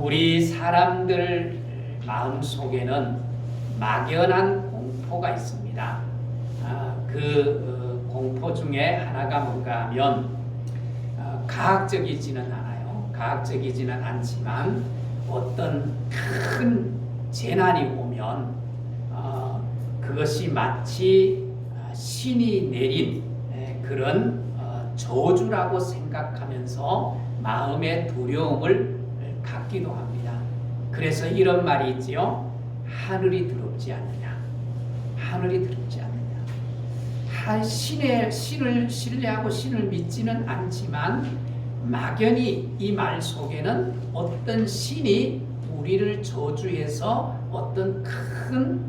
우리 사람들 마음속에는 막연한 공포가 있습니다. 공포 중에 하나가 뭔가 하면 과학적이지는 않아요. 과학적이지는 않지만 어떤 큰 재난이 오면 그것이 마치 신이 내린 그런 저주라고 생각하면서 마음의 두려움을 갖기도 합니다. 그래서 이런 말이 있지요. 하늘이 더럽지 않느냐. 하늘이 더럽지 않느냐. 신을 신뢰하고 신을 믿지는 않지만 막연히 이 말 속에는 어떤 신이 우리를 저주해서 어떤 큰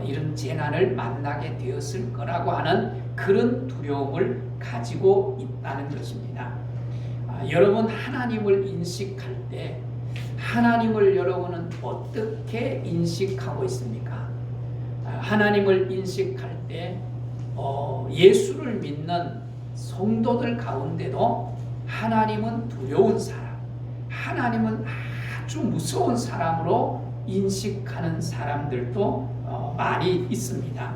이런 재난을 만나게 되었을 거라고 하는 그런 두려움을 가지고 있다는 것입니다. 여러분 하나님을 인식할 때 하나님을 여러분은 어떻게 인식하고 있습니까? 하나님을 인식할 때 예수를 믿는 성도들 가운데도 하나님은 두려운 사람, 하나님은 아주 무서운 사람으로 인식하는 사람들도 많이 있습니다.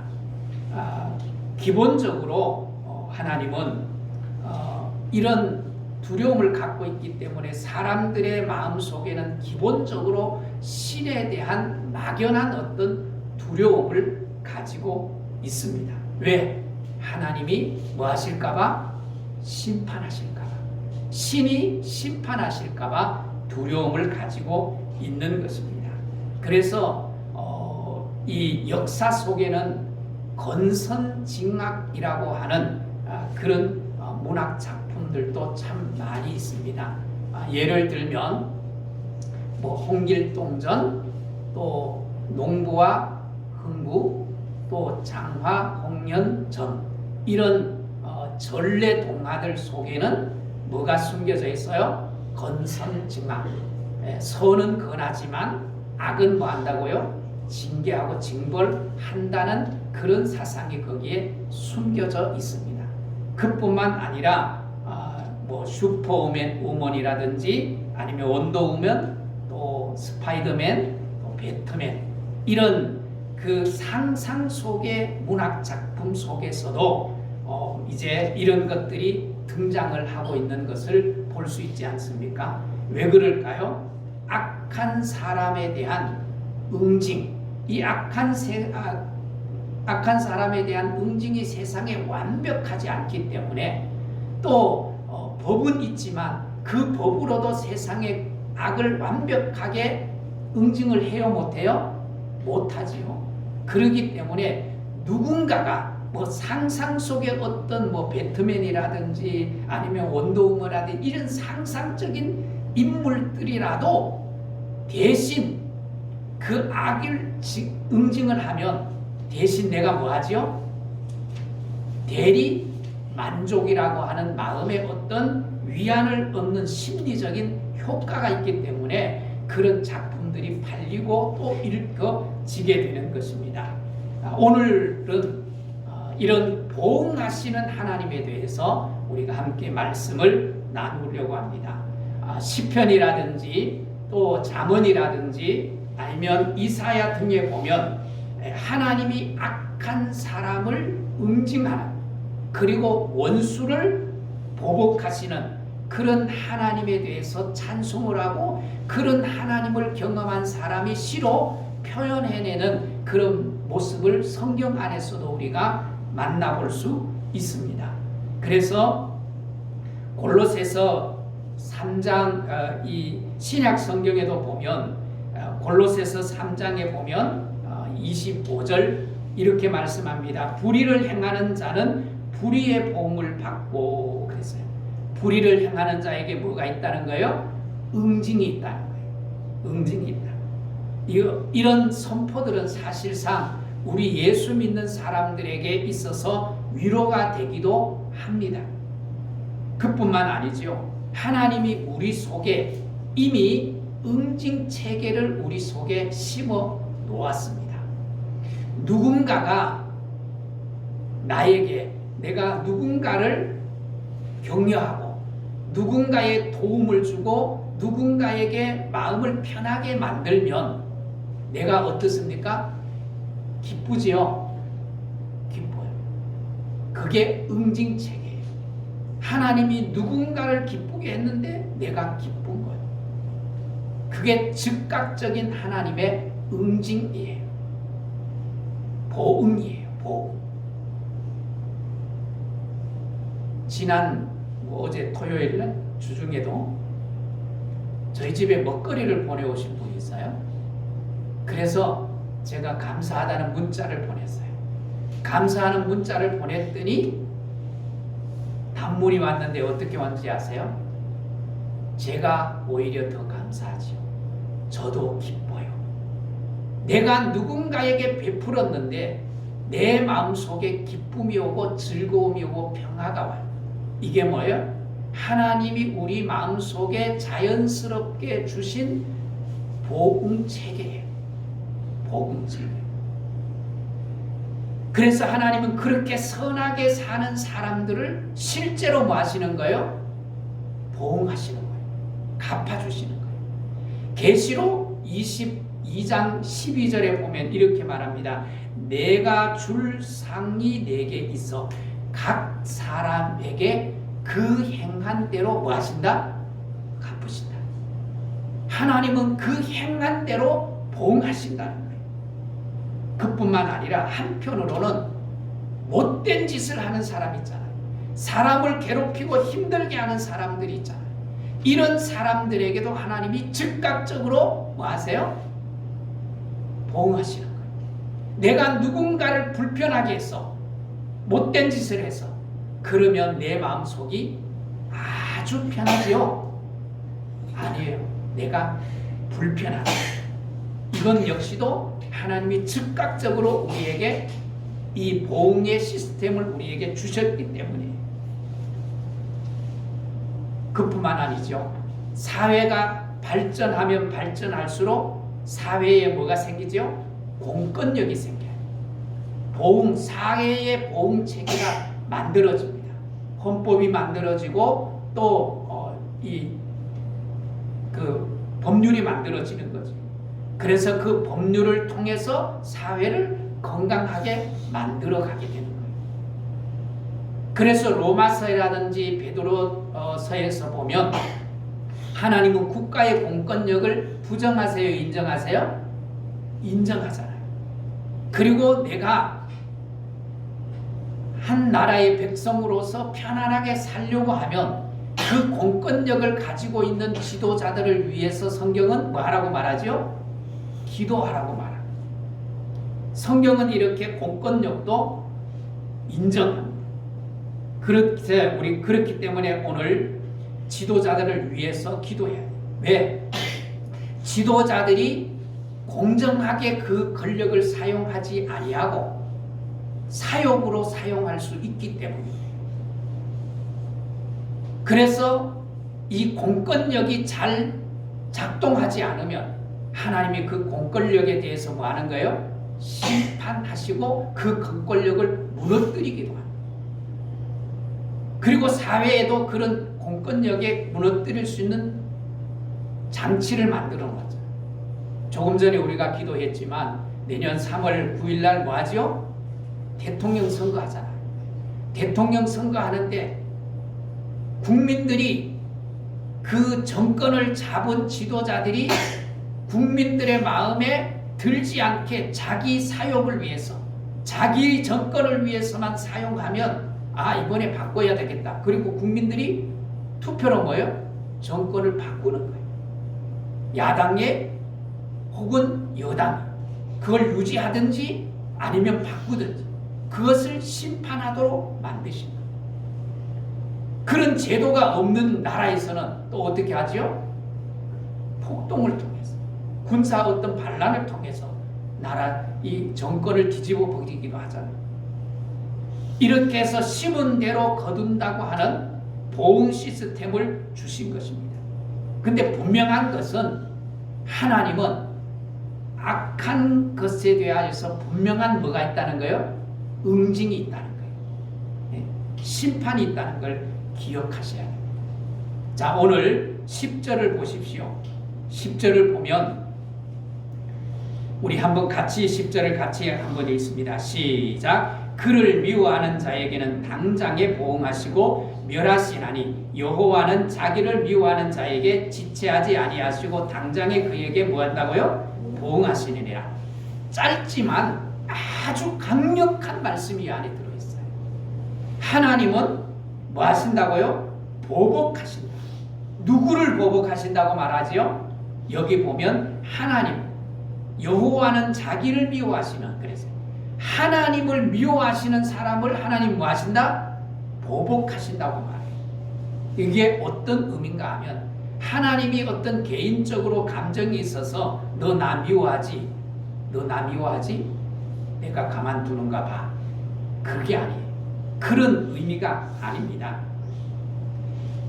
기본적으로 하나님은 이런 두려움을 갖고 있기 때문에 사람들의 마음속에는 기본적으로 신에 대한 막연한 어떤 두려움을 가지고 있습니다. 왜? 하나님이 뭐 하실까봐? 심판하실까봐. 신이 심판하실까봐 두려움을 가지고 있는 것입니다. 그래서 이 역사 속에는 건선징악이라고 하는 그런 문학 작품들도 참 많이 있습니다. 예를 들면 뭐 홍길동전, 또 농부와 흥부, 또 장화 홍련전 이런 전래 동화들 속에는 뭐가 숨겨져 있어요? 건선징악. 선은 건하지만 악은 뭐 한다고요? 징계하고 징벌한다는 그런 사상이 거기에 숨겨져 있습니다. 그뿐만 아니라 뭐 슈퍼우먼 우먼이라든지 아니면 원더우먼, 또 스파이더맨, 또 배트맨 이런 그 상상 속의 문학 작품 속에서도 이제 이런 것들이 등장을 하고 있는 것을 볼 수 있지 않습니까? 왜 그럴까요? 악한 사람에 대한 응징, 이 악한 사람에 대한 응징이 세상에 완벽하지 않기 때문에 또 법은 있지만 그 법으로도 세상의 악을 완벽하게 응징을 해요 못해요? 못하지요. 그렇기 때문에 누군가가 뭐 상상 속에 어떤 뭐 배트맨이라든지 아니면 원더우먼이라든지 이런 상상적인 인물들이라도 대신 그 악을 응징을 하면 대신 내가 뭐 하지요? 대리 만족이라고 하는 마음의 어떤 위안을 얻는 심리적인 효과가 있기 때문에 그런 작품들이 팔리고 또 읽혀지게 되는 것입니다. 오늘은 이런 보응하시는 하나님에 대해서 우리가 함께 말씀을 나누려고 합니다. 시편이라든지 또 잠언이라든지 아니면 이사야 등에 보면 하나님이 악한 사람을 응징하는 그리고 원수를 보복하시는 그런 하나님에 대해서 찬송을 하고 그런 하나님을 경험한 사람이 시로 표현해내는 그런 모습을 성경 안에서도 우리가 만나볼 수 있습니다. 그래서 골로새서 3장 이 신약 성경에도 보면 골로새서 3장에 보면 25절 이렇게 말씀합니다. 불의를 행하는 자는 불의의 보응을 받고 그랬어요. 불의를 행하는 자에게 뭐가 있다는 거예요? 응징이 있다는 거예요. 응징이 있다. 이런 선포들은 사실상 우리 예수 믿는 사람들에게 있어서 위로가 되기도 합니다. 그뿐만 아니죠. 하나님이 우리 속에 이미 응징 체계를 우리 속에 심어 놓았습니다. 누군가가 나에게 내가 누군가를 격려하고 누군가의 도움을 주고 누군가에게 마음을 편하게 만들면 내가 어떻습니까? 기쁘지요? 기뻐요. 그게 응징체계예요. 하나님이 누군가를 기쁘게 했는데 내가 기쁜 거예요. 그게 즉각적인 하나님의 응징이에요. 보응이에요. 보응. 지난 어제 토요일날 주중에도 저희 집에 먹거리를 보내오신 분이 있어요. 그래서 제가 감사하다는 문자를 보냈어요. 감사하는 문자를 보냈더니 단문이 왔는데 어떻게 왔는지 아세요? 제가 오히려 더 감사하지요. 저도 기뻐요. 내가 누군가에게 베풀었는데 내 마음속에 기쁨이 오고 즐거움이 오고 평화가 와요. 이게 뭐예요? 하나님이 우리 마음속에 자연스럽게 주신 보응체계예요. 보응체계. 그래서 하나님은 그렇게 선하게 사는 사람들을 실제로 뭐 하시는 거예요? 보응하시는 거예요. 갚아주시는 거예요. 계시록 22장 12절에 보면 이렇게 말합니다. 내가 줄 상이 내게 있어 각 사람에게 그 행한 대로 뭐 하신다? 갚으신다. 하나님은 그 행한 대로 보응하신다는 거예요. 그뿐만 아니라 한편으로는 못된 짓을 하는 사람 있잖아요. 사람을 괴롭히고 힘들게 하는 사람들이 있잖아요. 이런 사람들에게도 하나님이 즉각적으로 뭐 하세요? 보응하시는 거예요. 내가 누군가를 불편하게 해서 못된 짓을 해서 그러면 내 마음속이 아주 편하지요? 아니에요. 내가 불편하다. 이건 역시도 하나님이 즉각적으로 우리에게 이 보응의 시스템을 우리에게 주셨기 때문이에요. 그뿐만 아니죠. 사회가 발전하면 발전할수록 사회에 뭐가 생기죠? 공권력이 생겨요. 사회의 보응 체계가 만들어집니다. 헌법이 만들어지고 또 법률이 만들어지는 거죠. 그래서 그 법률을 통해서 사회를 건강하게 만들어가게 되는 거예요. 그래서 로마서라든지 베드로서에서 보면 하나님은 국가의 공권력을 부정하세요? 인정하세요? 인정하잖아요. 그리고 내가 한 나라의 백성으로서 편안하게 살려고 하면 그 공권력을 가지고 있는 지도자들을 위해서 성경은 뭐하라고 말하죠? 기도하라고 말합니다. 성경은 이렇게 공권력도 인정합니다. 그렇기 때문에 오늘 지도자들을 위해서 기도해야 돼요. 왜? 지도자들이 공정하게 그 권력을 사용하지 아니하고 사욕으로 사용할 수 있기 때문입니다. 그래서 이 공권력이 잘 작동하지 않으면 하나님이 그 공권력에 대해서 뭐 하는 거예요? 심판하시고 그 공권력을 무너뜨리기도 합니다. 그리고 사회에도 그런 공권력에 무너뜨릴 수 있는 장치를 만들어 놓았죠. 조금 전에 우리가 기도했지만 내년 3월 9일 날 뭐 하죠? 대통령 선거하잖아요. 대통령 선거하는데 국민들이 그 정권을 잡은 지도자들이 국민들의 마음에 들지 않게 자기 사욕을 위해서 자기 정권을 위해서만 사용하면 이번에 바꿔야 되겠다. 그리고 국민들이 투표로 뭐예요? 정권을 바꾸는 거예요. 야당에 혹은 여당이 그걸 유지하든지 아니면 바꾸든지 그것을 심판하도록 만드신다. 그런 제도가 없는 나라에서는 또 어떻게 하죠? 폭동을 통해서 군사 어떤 반란을 통해서 이 정권을 뒤집어 버리기도 하잖아요. 이렇게 해서 심은 대로 거둔다고 하는 보응 시스템을 주신 것입니다. 근데 분명한 것은 하나님은 악한 것에 대하여서 분명한 뭐가 있다는 거예요? 응징이 있다는 거예요. 심판이 있다는 걸 기억하셔야 합니다. 자, 오늘 10절을 보십시오. 10절을 보면 우리 한번 같이 10절을 같이 한번 읽습니다. 시작. 그를 미워하는 자에게는 당장에 보응하시고 멸하시나니 여호와는 자기를 미워하는 자에게 지체하지 아니하시고 당장에 그에게 뭐한다고요? 보응하시느니라. 짧지만 아주 강력한 말씀이 안에 들어있어요. 하나님은 뭐 하신다고요? 보복하신다. 누구를 보복하신다고 말하지요? 여기 보면 하나님, 여호와는 자기를 미워하시는, 그래서 하나님을 미워하시는 사람을 하나님 뭐 하신다? 보복하신다고 말해요. 이게 어떤 의미인가 하면 하나님이 어떤 개인적으로 감정이 있어서 너 나 미워하지? 너 나 미워하지? 내가 가만두는가 봐. 그게 아니에요. 그런 의미가 아닙니다.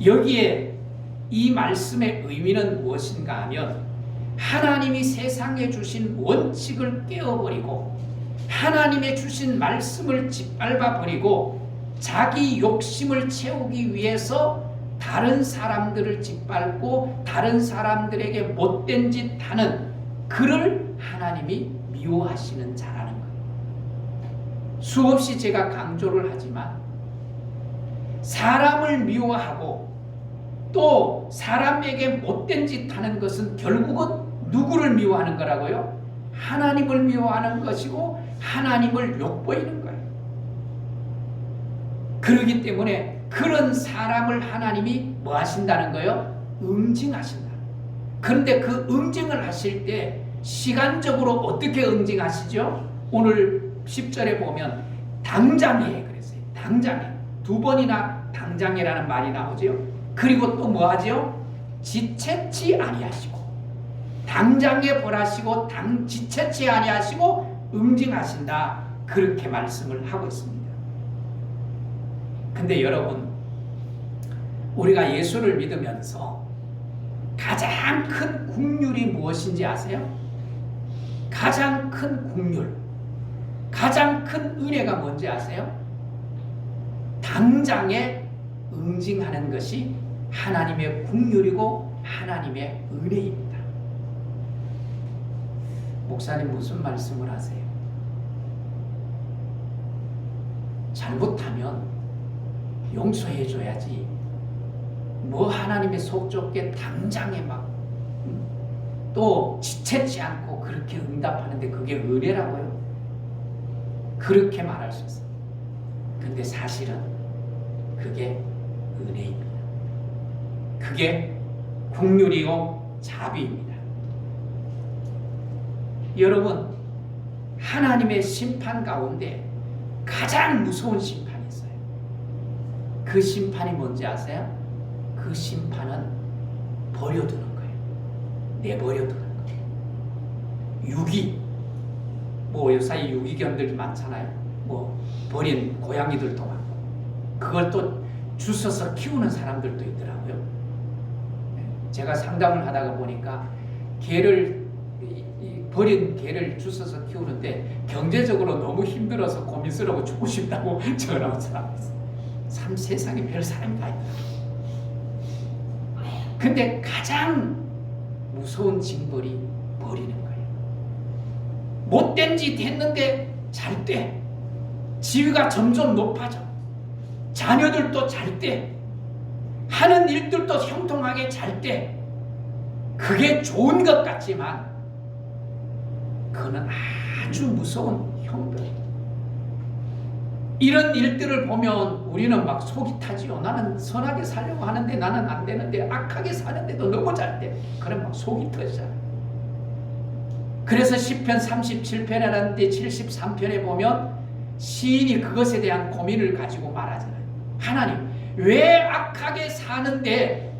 여기에 이 말씀의 의미는 무엇인가 하면 하나님이 세상에 주신 원칙을 깨어버리고 하나님의 주신 말씀을 짓밟아버리고 자기 욕심을 채우기 위해서 다른 사람들을 짓밟고 다른 사람들에게 못된 짓 하는 그를 하나님이 미워하시는 자라는 거예요. 수없이 제가 강조를 하지만 사람을 미워하고 또 사람에게 못된 짓 하는 것은 결국은 누구를 미워하는 거라고요? 하나님을 미워하는 것이고 하나님을 욕보이는 거예요. 그렇기 때문에 그런 사람을 하나님이 뭐 하신다는 거예요? 응징하신다. 그런데 그 응징을 하실 때 시간적으로 어떻게 응징하시죠? 오늘 10절에 보면 당장에 그랬어요. 당장에. 두 번이나 당장에라는 말이 나오죠. 그리고 또 뭐 하죠? 지체치 아니하시고 당장에 벌하시고 지체치 아니하시고 응징하신다. 그렇게 말씀을 하고 있습니다. 근데 여러분, 우리가 예수를 믿으면서 가장 큰 국률이 무엇인지 아세요? 가장 큰 국률, 가장 큰 은혜가 뭔지 아세요? 당장에 응징하는 것이 하나님의 국률이고 하나님의 은혜입니다. 목사님 무슨 말씀을 하세요? 잘못하면 용서해 줘야지. 뭐 하나님의 속 좁게 당장에 막 또 지체치 않고 그렇게 응답하는데 그게 은혜라고요? 그렇게 말할 수 있어요. 근데 사실은 그게 은혜입니다. 그게 긍휼이요 자비입니다. 여러분, 하나님의 심판 가운데 가장 무서운 심판이 있어요. 그 심판이 뭔지 아세요? 그 심판은 버려두는 거예요. 내버려두는 거예요. 유기, 뭐 요사이 유기견들이 많잖아요. 뭐 버린 고양이들도 많고 그걸 또 주워서 키우는 사람들도 있더라고요. 제가 상담을 하다가 보니까 개를 버린 개를 주워서 키우는데 경제적으로 너무 힘들어서 고민스러워 죽고 싶다고 전화온 사람이 있어요. 참 세상에 별 사람이 다 있더라고요. 근데 가장 무서운 징벌이 버리는 거예요. 못된 짓 했는데 잘 때, 지위가 점점 높아져. 자녀들도 잘 때, 하는 일들도 형통하게 잘 때, 그게 좋은 것 같지만 그거는 아주 무서운 형벌이에요. 이런 일들을 보면 우리는 막 속이 타지요. 나는 선하게 살려고 하는데 나는 안 되는데 악하게 사는데도 너무 잘 돼. 그럼 막 속이 터지잖아요. 그래서 시편 37편이라는 데 73편에 보면 시인이 그것에 대한 고민을 가지고 말하잖아요. 하나님, 왜 악하게 사는데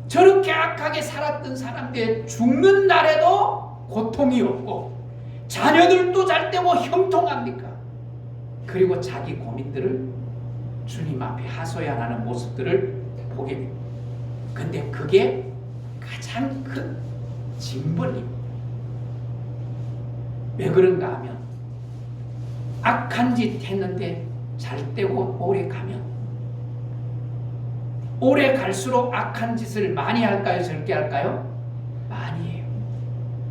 저렇게 악하게 살았던 사람들 죽는 날에도 고통이 없고 자녀들도 잘 되고 형통합니까? 그리고 자기 고민들을 주님 앞에 하소연하는 모습들을 보게 됩니다. 근데 그게 가장 큰 징벌입니다. 왜 그런가 하면 악한 짓 했는데 잘 되고 오래 가면 오래 갈수록 악한 짓을 많이 할까요? 적게 할까요? 많이 해요.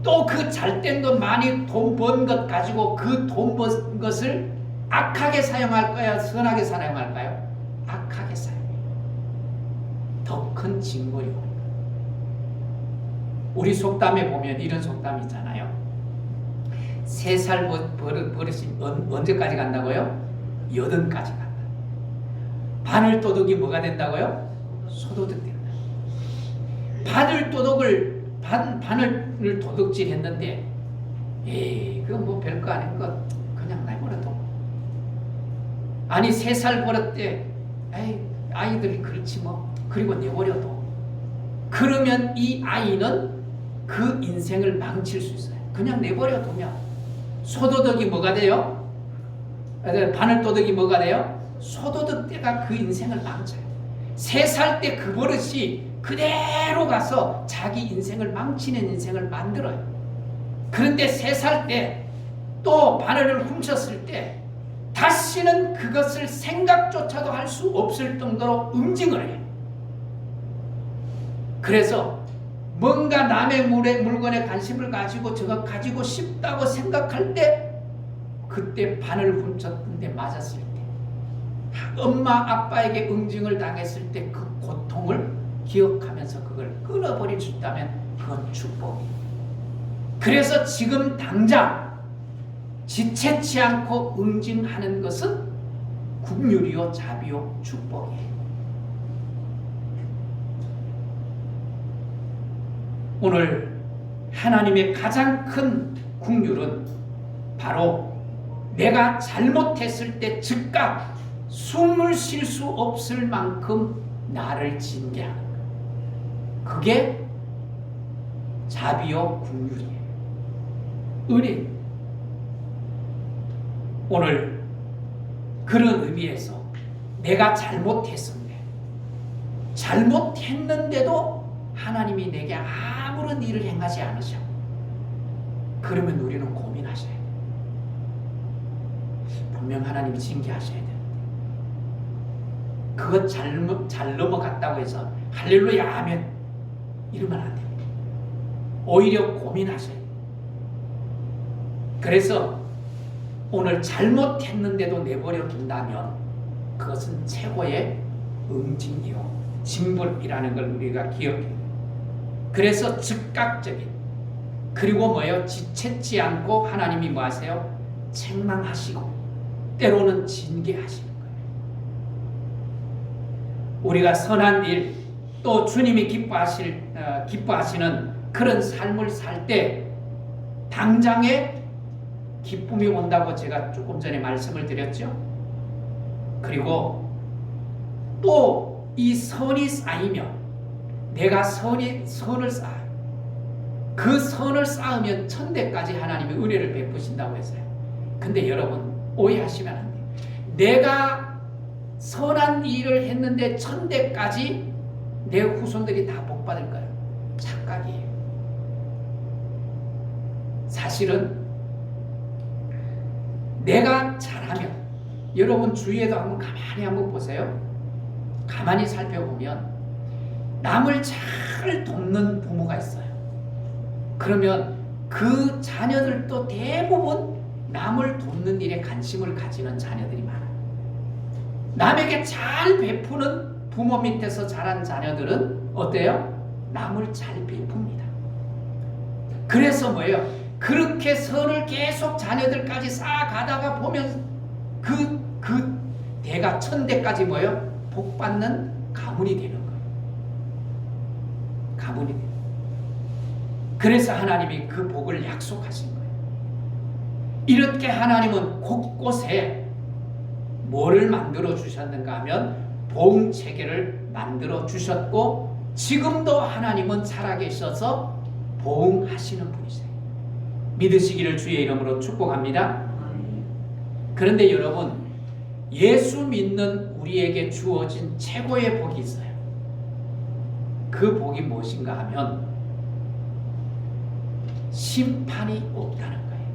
또 그 잘된 것, 많이 돈 번 것 가지고 그 돈 번 것을 악하게 사용할까요? 선하게 사용할까요? 악하게 사용해요. 더 큰 징벌이 옵니다. 우리 속담에 보면 이런 속담이 있잖아요. 3살 버릇이 언제까지 간다고요? 80까지 간다. 바늘도둑이 뭐가 된다고요? 소도둑 된다. 바늘을 도둑질 했는데, 그건 뭐 별거 아닌 것, 그냥 내버려둬. 아니, 3살 버릇 때, 아이들이 그렇지 뭐, 그리고 내버려둬. 그러면 이 아이는 그 인생을 망칠 수 있어요. 그냥 내버려두면. 소도둑이 뭐가 돼요? 바늘도둑이 뭐가 돼요? 소도둑 때가 그 인생을 망쳐요. 3살 때 그 버릇이 그대로 가서 자기 인생을 망치는 인생을 만들어요. 그런데 3살 때 또 바늘을 훔쳤을 때 다시는 그것을 생각조차도 할 수 없을 정도로 응징을 해요. 그래서 뭔가 남의 물건에 관심을 가지고 저거 가지고 싶다고 생각할 때, 그때 바늘을 훔쳤는데 맞았을 때, 엄마 아빠에게 응징을 당했을 때 그 고통을 기억하면서 그걸 끊어버릴 수 있다면 그건 축복이에요. 그래서 지금 당장 지체치 않고 응징하는 것은 긍휼이요 자비요 축복이에요. 오늘 하나님의 가장 큰 긍휼은 바로 내가 잘못했을 때 즉각 숨을 쉴 수 없을 만큼 나를 징계하는 것. 그게 자비요 긍휼이에요. 은혜. 오늘 그런 의미에서 내가 잘못했는데도 하나님이 내게 아무런 일을 행하지 않으셔. 그러면 우리는 고민하셔야 돼요. 분명 하나님이 징계하셔야 돼요. 그것 잘 넘어갔다고 해서 할렐루야 하면 이러면 안 됩니다. 오히려 고민하셔야 돼요. 그래서 오늘 잘못했는데도 내버려 둔다면 그것은 최고의 응징이요 징벌이라는 걸 우리가 기억해요. 그래서 즉각적인, 그리고 뭐예요? 지체치 않고 하나님이 뭐 하세요? 책망하시고 때로는 징계하시는 거예요. 우리가 선한 일, 또 주님이 기뻐하시는 그런 삶을 살 때 당장에 기쁨이 온다고 제가 조금 전에 말씀을 드렸죠. 그리고 또 이 선이 쌓이면 내가 선을 쌓아요. 그 선을 쌓으면 천대까지 하나님이 은혜를 베푸신다고 했어요. 근데 여러분 오해하시면 안 돼요. 내가 선한 일을 했는데 천대까지 내 후손들이 다 복받을 거예요. 착각이에요. 사실은 내가 잘하면, 여러분 주위에도 한번 보세요. 가만히 살펴보면 남을 잘 돕는 부모가 있어요. 그러면 그 자녀들도 대부분 남을 돕는 일에 관심을 가지는 자녀들이 많아요. 남에게 잘 베푸는 부모 밑에서 자란 자녀들은 어때요? 남을 잘 베풉니다. 그래서 뭐예요? 그렇게 선을 계속 자녀들까지 쌓아가다가 보면 그 대가 천대까지 뭐예요? 복받는 가문이 되는 거예요. 가문이 돼요. 그래서 하나님이 그 복을 약속하신 거예요. 이렇게 하나님은 곳곳에 뭐를 만들어 주셨는가 하면 보응체계를 만들어 주셨고, 지금도 하나님은 살아계셔서 보응하시는 분이세요. 믿으시기를 주의 이름으로 축복합니다. 그런데 여러분, 예수 믿는 우리에게 주어진 최고의 복이 있어요. 그 복이 무엇인가 하면 심판이 없다는 거예요.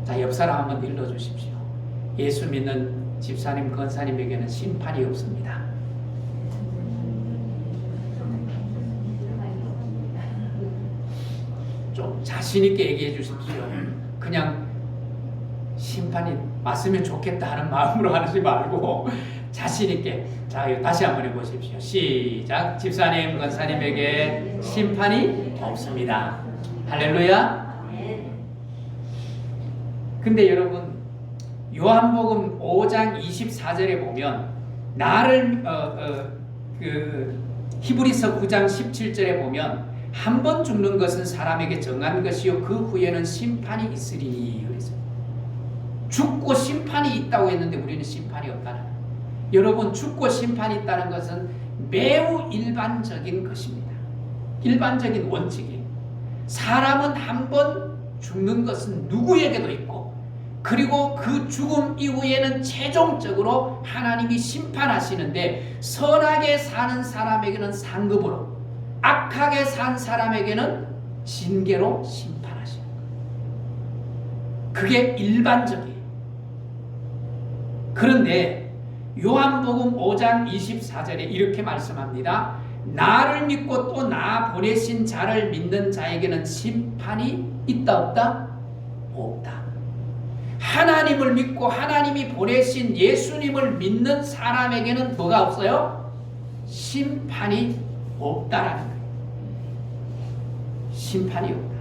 자, 옆 사람 한번 읽어주십시오. 예수 믿는 집사님, 권사님에게는 심판이 없습니다. 좀 자신 있게 얘기해 주십시오. 그냥 심판이 왔으면 좋겠다 하는 마음으로 하지 말고 자신 있게. 자, 다시 한번 해보십시오. 시작. 집사님, 권사님에게 심판이 없습니다. 할렐루야. 근데 여러분, 요한복음 5장 24절에 보면 나를 히브리서 9장 17절에 보면 한 번 죽는 것은 사람에게 정한 것이요 그 후에는 심판이 있으리니 그래서 죽고 심판이 있다고 했는데 우리는 심판이 없다는 거예요. 여러분, 죽고 심판이 있다는 것은 매우 일반적인 것입니다. 일반적인 원칙이에요. 사람은 한 번 죽는 것은 누구에게도 있고, 그리고 그 죽음 이후에는 최종적으로 하나님이 심판하시는데, 선하게 사는 사람에게는 상급으로, 악하게 산 사람에게는 징계로 심판하시는 거예요. 그게 일반적이에요. 그런데 요한복음 5장 24절에 이렇게 말씀합니다. 나를 믿고 또 나 보내신 자를 믿는 자에게는 심판이 있다 없다? 없다. 하나님을 믿고 하나님이 보내신 예수님을 믿는 사람에게는 뭐가 없어요? 심판이 없다라는 거예요. 심판이 없다.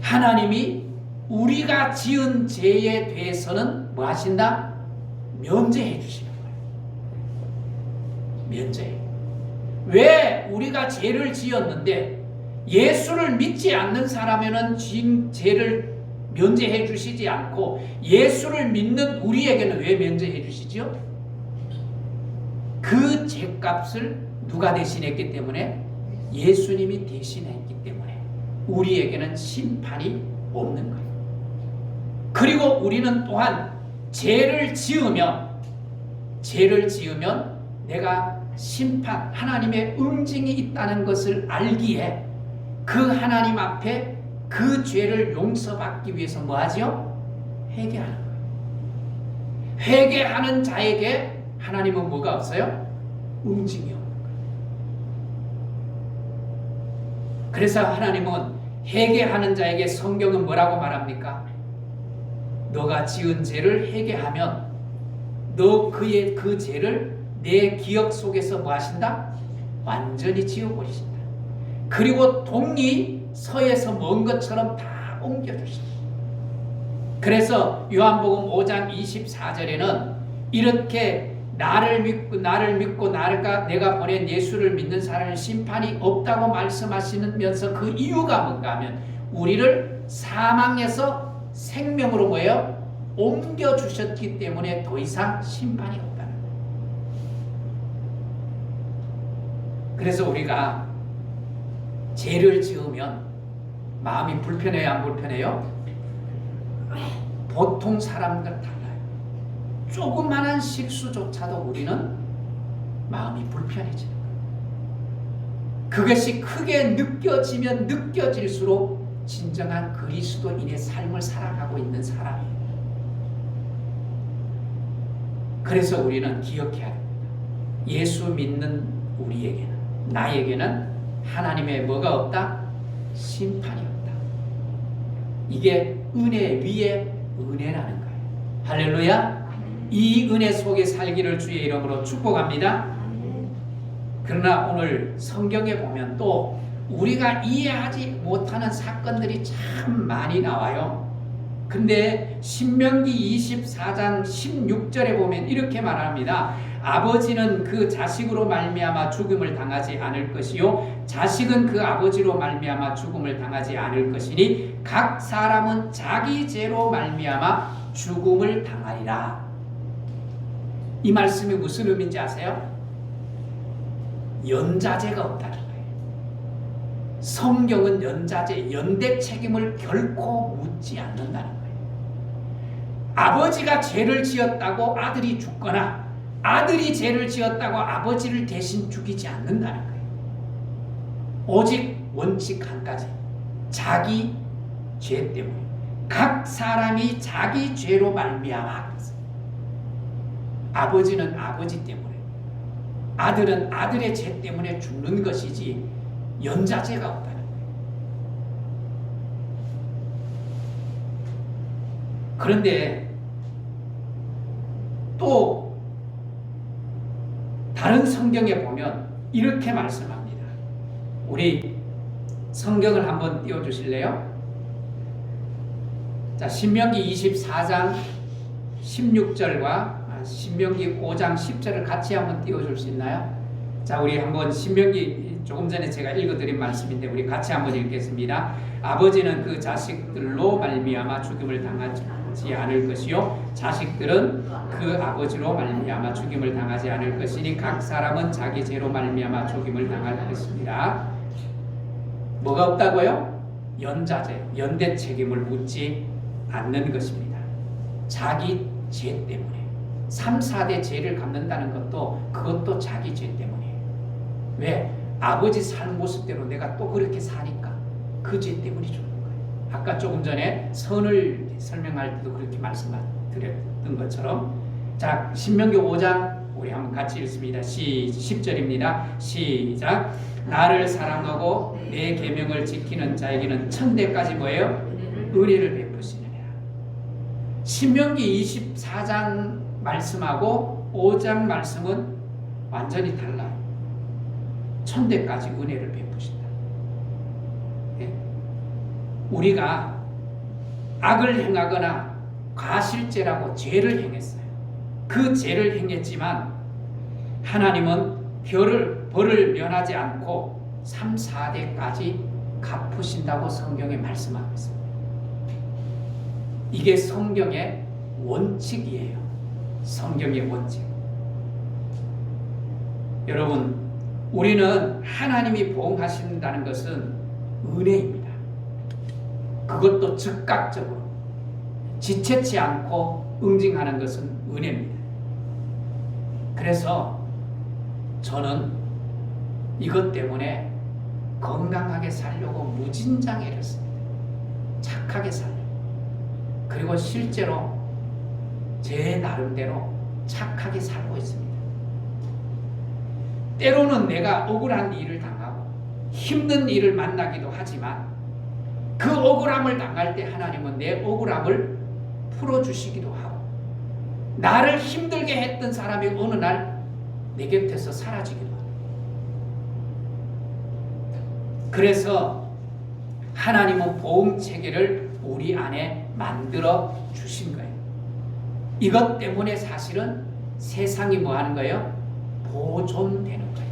하나님이 우리가 지은 죄에 대해서는 뭐 하신다? 면제해 주시는 거예요. 면제. 왜 우리가 죄를 지었는데 예수를 믿지 않는 사람에는 죄를 면제해 주시지 않고 예수를 믿는 우리에게는 왜 면제해 주시죠? 그 죄값을 누가 대신했기 때문에? 예수님이 대신했기 때문에 우리에게는 심판이 없는 거예요. 그리고 우리는 또한 죄를 지으면 내가 심판, 하나님의 응징이 있다는 것을 알기에 그 하나님 앞에 그 죄를 용서받기 위해서 뭐 하죠? 회개하는 거예요. 회개하는 자에게 하나님은 뭐가 없어요? 응징이 없는 거예요. 그래서 하나님은 회개하는 자에게 성경은 뭐라고 말합니까? 너가 지은 죄를 회개하면 너 그 죄를 내 기억 속에서 뭐 하신다? 완전히 지워버리신다. 그리고 동이 서에서 먼 것처럼 다 옮겨주신다. 그래서 요한복음 5장 24절에는 이렇게 나를 믿고 내가 보낸 예수를 믿는 사람은 심판이 없다고 말씀하시면서 그 이유가 뭔가 하면 우리를 사망에서 생명으로 뭐예요? 옮겨주셨기 때문에 더 이상 심판이 없다는 거예요. 그래서 우리가 죄를 지으면 마음이 불편해요? 안 불편해요? 보통 사람과 달라요. 조그만한 실수조차도 우리는 마음이 불편해지는 거예요. 그것이 크게 느껴지면 느껴질수록 진정한 그리스도인의 삶을 살아가고 있는 사람이에요. 그래서 우리는 기억해야 합니다. 예수 믿는 우리에게는, 나에게는 하나님의 뭐가 없다? 심판이 없다. 이게 은혜 위에 은혜라는 거예요. 할렐루야. 이 은혜 속에 살기를 주의 이름으로 축복합니다. 그러나 오늘 성경에 보면 또 우리가 이해하지 못하는 사건들이 참 많이 나와요. 근데 신명기 24장 16절에 보면 이렇게 말합니다. 아버지는 그 자식으로 말미암아 죽음을 당하지 않을 것이요 자식은 그 아버지로 말미암아 죽음을 당하지 않을 것이니 각 사람은 자기 죄로 말미암아 죽음을 당하리라. 이 말씀이 무슨 의미인지 아세요? 연자제가 없다는 거예요. 성경은 연자제, 연대 책임을 결코 묻지 않는다는 거예요. 아버지가 죄를 지었다고 아들이 죽거나 아들이 죄를 지었다고 아버지를 대신 죽이지 않는다는 거예요. 오직 원칙 한 가지, 자기 죄 때문에 각 사람이 자기 죄로 말미암아 아버지는 아버지 때문에 아들은 아들의 죄 때문에 죽는 것이지 연좌제가 없다는 거예요. 그런데 또 다른 성경에 보면 이렇게 말씀합니다. 우리 성경을 한번 띄워주실래요? 자, 신명기 24장 16절과 신명기 5장 10절을 같이 한번 띄워줄 수 있나요? 자, 우리 한번 신명기 조금 전에 제가 읽어드린 말씀인데 우리 같이 한번 읽겠습니다. 아버지는 그 자식들로 말미암아 죽임을 당하지 않을 것이요 자식들은 그 아버지로 말미암아 죽임을 당하지 않을 것이니 각 사람은 자기 죄로 말미암아 죽임을 당할 것입니다. 뭐가 없다고요? 연좌제, 연대 책임을 묻지 않는 것입니다. 자기 죄 때문에 3, 4대 죄를 갚는다는 것도 그것도 자기 죄 때문이에요. 왜? 아버지 사는 모습대로 내가 또 그렇게 사니까 그 죄 때문에 죽는 거예요. 아까 조금 전에 선을 설명할 때도 그렇게 말씀드렸던 것처럼 자, 신명기 5장 우리 한번 같이 읽습니다. 10절입니다. 시작. 나를 사랑하고 내 계명을 지키는 자에게는 천대까지 뭐예요? 은혜를 베푸시느니라. 신명기 24장 말씀하고 5장 말씀은 완전히 달라요. 천대까지 은혜를 베푸신다. 예? 우리가 악을 행하거나 과실죄라고 죄를 행했어요. 그 죄를 행했지만 하나님은 벌을 면하지 않고 3, 4대까지 갚으신다고 성경에 말씀하고 있습니다. 이게 성경의 원칙이에요. 성경의 원칙. 여러분, 우리는 하나님이 보응하신다는 것은 은혜입니다. 그것도 즉각적으로 지체치 않고 응징하는 것은 은혜입니다. 그래서 저는 이것 때문에 건강하게 살려고 무진장 애를 씁니다. 착하게 살려고. 그리고 실제로 제 나름대로 착하게 살고 있습니다. 때로는 내가 억울한 일을 당하고 힘든 일을 만나기도 하지만 그 억울함을 당할 때 하나님은 내 억울함을 풀어주시기도 하고 나를 힘들게 했던 사람이 어느 날 내 곁에서 사라지기도 합니다. 그래서 하나님은 보응체계를 우리 안에 만들어 주신 거예요. 이것 때문에 사실은 세상이 뭐 하는 거예요? 보존되는 거예요.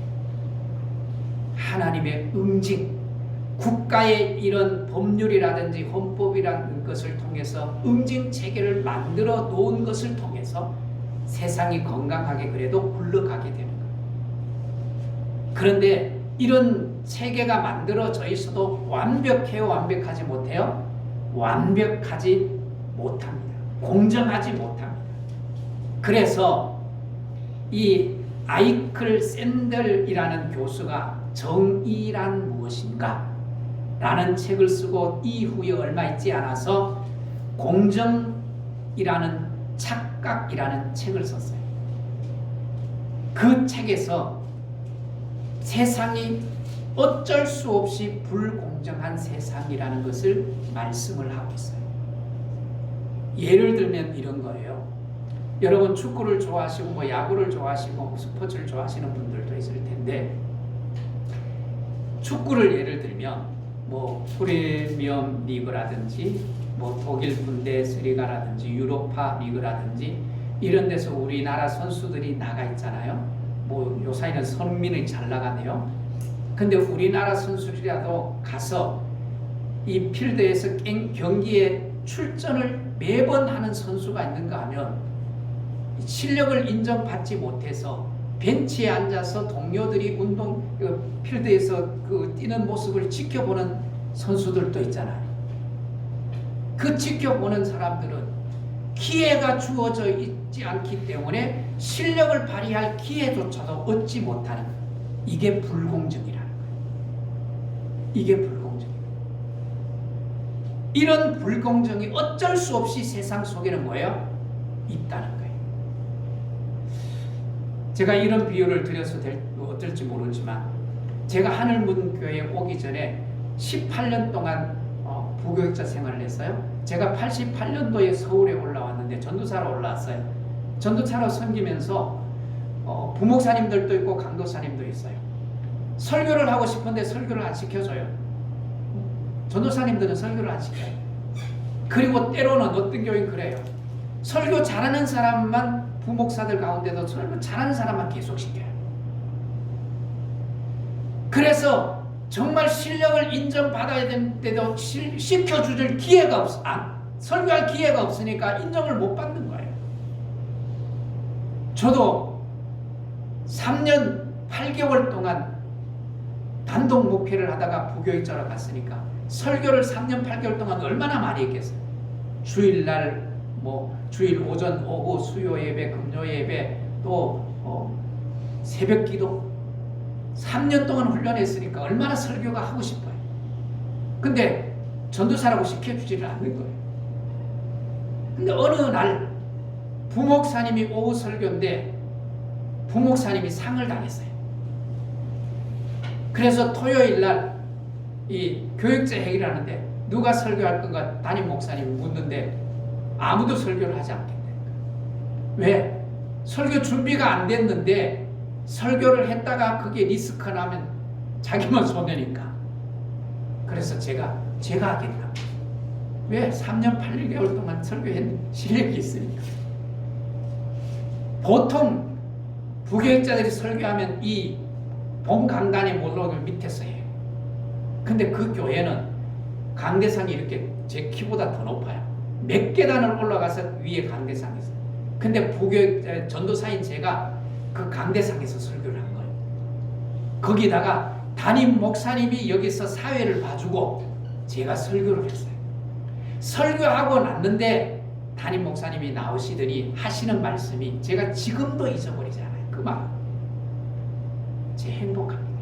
하나님의 응징, 국가의 이런 법률이라든지 헌법이라는 것을 통해서 응징 체계를 만들어 놓은 것을 통해서 세상이 건강하게 그래도 굴러가게 되는 거예요. 그런데 이런 체계가 만들어져 있어도 완벽해요? 완벽하지 못해요? 완벽하지 못합니다. 공정하지 못합니다. 그래서 이 아이클 샌들이라는 교수가 정의란 무엇인가? 라는 책을 쓰고 이후에 얼마 있지 않아서 공정이라는 착각이라는 책을 썼어요. 그 책에서 세상이 어쩔 수 없이 불공정한 세상이라는 것을 말씀을 하고 있어요. 예를 들면 이런 거예요. 여러분 축구를 좋아하시고 뭐 야구를 좋아하시고 스포츠를 좋아하시는 분들도 있을 텐데 축구를 예를 들면 뭐 프리미엄 리그라든지 뭐 독일 분데스리가라든지 유로파 리그라든지 이런 데서 우리나라 선수들이 나가 있잖아요. 뭐 요사이는 손흥민이 잘 나가네요. 근데 우리나라 선수들이라도 가서 이 필드에서 경기에 출전을 매번 하는 선수가 있는가 하면 실력을 인정받지 못해서 벤치에 앉아서 동료들이 필드에서 뛰는 모습을 지켜보는 선수들도 있잖아요. 그 지켜보는 사람들은 기회가 주어져 있지 않기 때문에 실력을 발휘할 기회조차도 얻지 못하는 거예요. 이게 불공정이라는 거예요. 이게 불공정이에요. 이런 불공정이 어쩔 수 없이 세상 속에는 뭐예요? 있다는 거예요. 제가 이런 비유를 드려서 어떨지 모르지만 제가 하늘문교회에 오기 전에 18년 동안 부교육자 생활을 했어요. 제가 88년도에 서울에 올라왔는데 전도사로 올라왔어요. 전도사로 섬기면서 부목사님들도 있고 강도사님도 있어요. 설교를 하고 싶은데 설교를 안 시켜줘요. 전도사님들은 설교를 안 시켜요. 그리고 때로는 어떤 교회는 그래요. 설교 잘하는 사람만 부목사들 가운데도 설교 잘하는 사람만 계속 시켜요. 그래서 정말 실력을 인정받아야 되는데도 시켜줄 기회가 없어. 설교할 기회가 없으니까 인정을 못 받는 거예요. 저도 3년 8개월 동안 단독 목회를 하다가 부교육자로 갔으니까 설교를 3년 8개월 동안 얼마나 많이 했겠어요. 주일날 주일 오전 오후 수요 예배 금요 예배 또 새벽 기도 3년 동안 훈련했으니까 얼마나 설교가 하고 싶어요. 근데 전도사라고 시켜주지를 않는 거예요. 근데 어느 날 부목사님이 오후 설교인데 부목사님이 상을 당했어요. 그래서 토요일 날 이 교육자 회의를 하는데 누가 설교할 건가 담임 목사님이 묻는데 아무도 설교를 하지 않겠대. 왜? 설교 준비가 안 됐는데 설교를 했다가 그게 리스크 나면 자기만 손해니까. 그래서 제가 하겠다. 왜? 3년 8개월 동안 설교했는 실력이 있으니까. 보통 부교육자들이 설교하면 이 본 강단의 몰록을 밑에서 해요. 근데 그 교회는 강대상이 이렇게 제 키보다 더 높아요. 몇 계단을 올라가서 위에 강대상이 있어요. 근데 부교육 전도사인 제가 그 강대상에서 설교를 한 거예요. 거기다가 담임 목사님이 여기서 사회를 봐주고 제가 설교를 했어요. 설교하고 났는데 담임 목사님이 나오시더니 하시는 말씀이 제가 지금도 잊어버리지 않아요. 그 말. 제 행복합니다.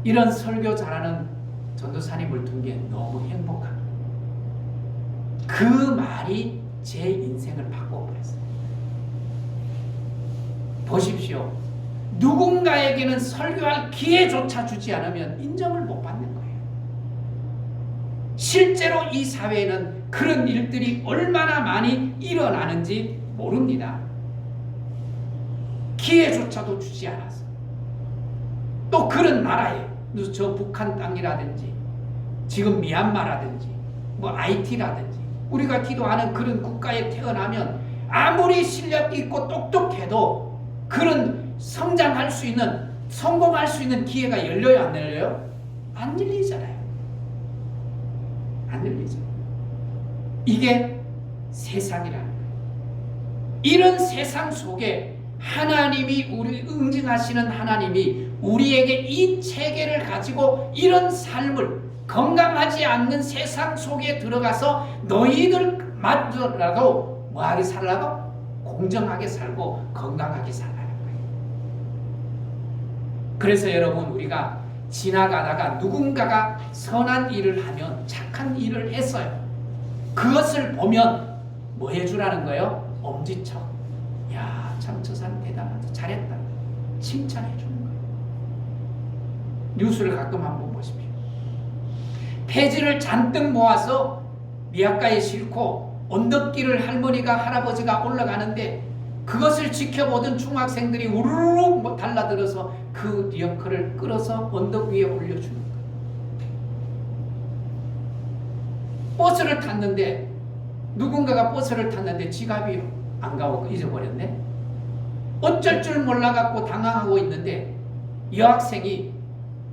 이런 설교 잘하는 전도사님을 둔 게 너무 행복합니다. 그 말이 제 인생을 바꿔버렸어요. 보십시오. 누군가에게는 설교할 기회조차 주지 않으면 인정을 못 받는 거예요. 실제로 이 사회에는 그런 일들이 얼마나 많이 일어나는지 모릅니다. 기회조차도 주지 않았어요. 또 그런 나라에 저 북한 땅이라든지 지금 미얀마라든지 IT라든지 우리가 기도하는 그런 국가에 태어나면 아무리 실력 있고 똑똑해도 그런 성장할 수 있는 성공할 수 있는 기회가 열려요 안 열려요? 안 열리잖아요. 안 열리죠. 이게 세상이라는 거예요. 이런 세상 속에 하나님이 우리 응징하시는 하나님이 우리에게 이 체계를 가지고 이런 삶을 건강하지 않는 세상 속에 들어가서 너희들마저라도 뭐하게 살라고? 공정하게 살고 건강하게 살라는 거예요. 그래서 여러분 우리가 지나가다가 누군가가 선한 일을 하면 착한 일을 했어요. 그것을 보면 뭐 해주라는 거예요? 엄지척. 야, 참 저 사람 대단하다. 잘했다. 칭찬해 주는 거예요. 뉴스를 가끔 한번 보십시오. 폐지를 잔뜩 모아서 미약가에 싣고 언덕길을 할머니가 할아버지가 올라가는데 그것을 지켜보던 중학생들이 우르르 달라들어서 그 리어커를 끌어서 언덕 위에 올려주는 거예요. 버스를 탔는데 누군가가 버스를 탔는데 지갑이 안 가고 잊어버렸네. 어쩔 줄 몰라갖고 당황하고 있는데 여학생이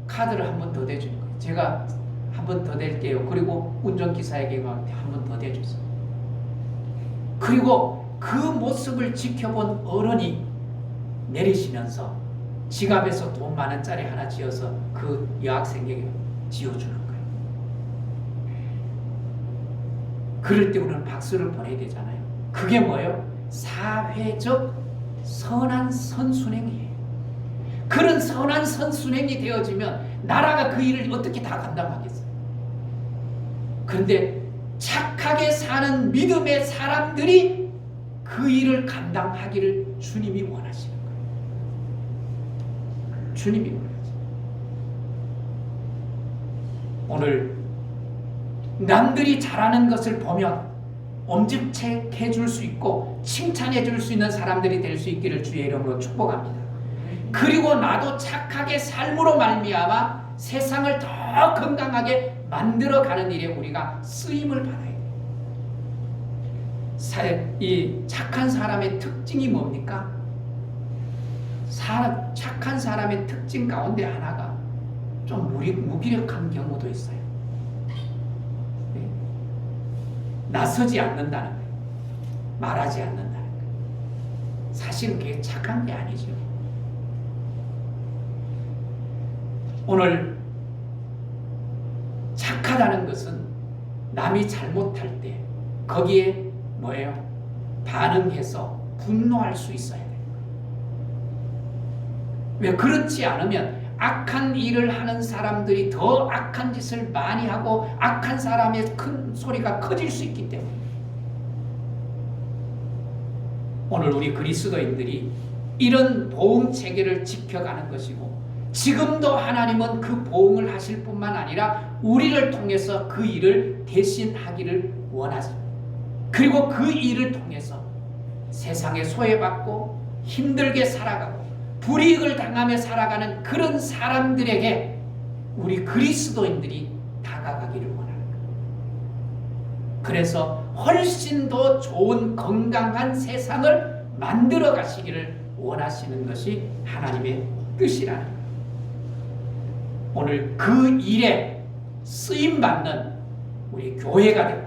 카드를 한 번 더 대주는 거예요. 제가 한 번 더 댈게요. 그리고 운전기사에게 한 번 더 대줬어요. 그리고 그 모습을 지켜본 어른이 내리시면서 지갑에서 돈 10,000원짜리 하나 쥐어서 그 여학생에게 쥐어주는 거예요. 그럴 때 우리는 박수를 보내야 되잖아요. 그게 뭐예요? 사회적 선한 선순행이에요. 그런 선한 선순행이 되어지면 나라가 그 일을 어떻게 다 감당하겠어요? 그런데 착하게 사는 믿음의 사람들이 그 일을 감당하기를 주님이 원하시는 거예요. 주님이 원하죠. 오늘 남들이 잘하는 것을 보면 엄지척해 줄 수 있고 칭찬해 줄 수 있는 사람들이 될 수 있기를 주의 이름으로 축복합니다. 그리고 나도 착하게 삶으로 말미암아 세상을 더 건강하게 만들어가는 일에 우리가 쓰임을 받아야 돼요. 이 착한 사람의 특징이 뭡니까? 착한 사람의 특징 가운데 하나가 좀 무기력한 경우도 있어요. 네? 나서지 않는다는 거예요. 말하지 않는다는 거예요. 사실은 그게 착한 게 아니죠. 오늘 착하다는 것은 남이 잘못할 때 거기에 뭐예요? 반응해서 분노할 수 있어야 돼요. 왜 그렇지 않으면 악한 일을 하는 사람들이 더 악한 짓을 많이 하고 악한 사람의 큰 소리가 커질 수 있기 때문에 오늘 우리 그리스도인들이 이런 보응 체계를 지켜가는 것이고 지금도 하나님은 그 보응을 하실 뿐만 아니라 우리를 통해서 그 일을 대신하기를 원하죠. 그리고 그 일을 통해서 세상에 소외받고 힘들게 살아가고 불이익을 당하며 살아가는 그런 사람들에게 우리 그리스도인들이 다가가기를 원하는 거예요. 그래서 훨씬 더 좋은 건강한 세상을 만들어 가시기를 원하시는 것이 하나님의 뜻이라는 거예요. 오늘 그 일에 쓰임받는 우리 교회가 되고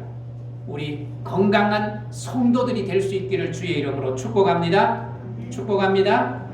우리 건강한 성도들이 될 수 있기를 주의 이름으로 축복합니다. 축복합니다.